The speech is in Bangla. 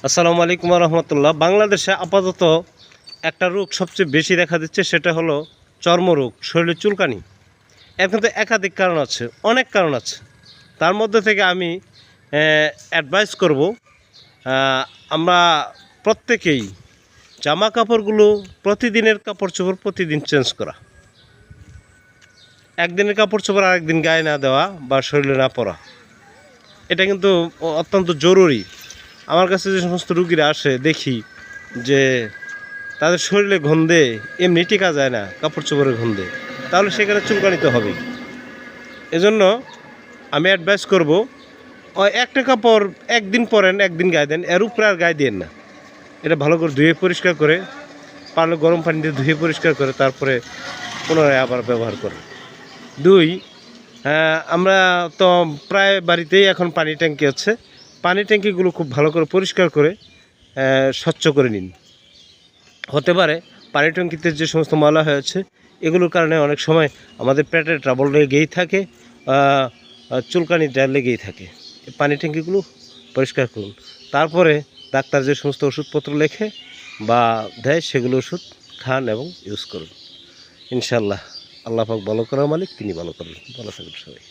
আসসালামু আলাইকুম রহমতুল্লাহ। বাংলাদেশে আপাতত একটা রোগ সবচেয়ে বেশি দেখা দিচ্ছে, সেটা হলো চর্মরোগ, শরীরে চুলকানি। এর কিন্তু একাধিক কারণ আছে, অনেক কারণ আছে। তার মধ্যে থেকে আমি অ্যাডভাইস করব, আমরা প্রত্যেকেই জামা কাপড়গুলো প্রতিদিনের কাপড় চোপড় প্রতিদিন চেঞ্জ করা, একদিনের কাপড় চোপড় আরেকদিন গায়ে না দেওয়া বা শরীরে না পরা, এটা কিন্তু অত্যন্ত জরুরি। আমার কাছে যে সমস্ত রুগীরা আসে দেখি যে তাদের শরীরে গন্ধে এমনি টেকা যায় না, কাপড় চোপড়ের গন্ধে, তাহলে সেখানে চুলকানি তো হবেই। এজন্য আমি অ্যাডভাইস করব, ওই একটা কাপড় একদিন পরেন, একদিন গায়ে দেন, এর উপরে আর গায়ে দেন না। এটা ভালো করে ধুয়ে পরিষ্কার করে, পারলে গরম পানি দিয়ে ধুয়ে পরিষ্কার করে তারপরে পুনরায় আবার ব্যবহার করেন। দুই, আমরা তো প্রায় বাড়িতেই এখন পানি ট্যাঙ্কি আছে। পানি ট্যাঙ্কিগুলো খুব ভালো করে পরিষ্কার করে স্বচ্ছ করে নিন। হতে পারে পানি ট্যাঙ্কিতে যে সমস্ত ময়লা হয়েছে এগুলোর কারণে অনেক সময় আমাদের পেটের ট্রাবল লেগেই থাকে, চুলকানিটা লেগেই থাকে। পানি ট্যাঙ্কিগুলো পরিষ্কার করুন, তারপরে ডাক্তার যে সমস্ত ওষুধপত্র লেখে বা দেয় সেগুলো ওষুধ খান এবং ইউজ করুন। ইনশাল্লাহ আল্লাহ পাক ভালো করার মালিক, তিনি ভালো করবেন। ভালো থাকবেন সবাই।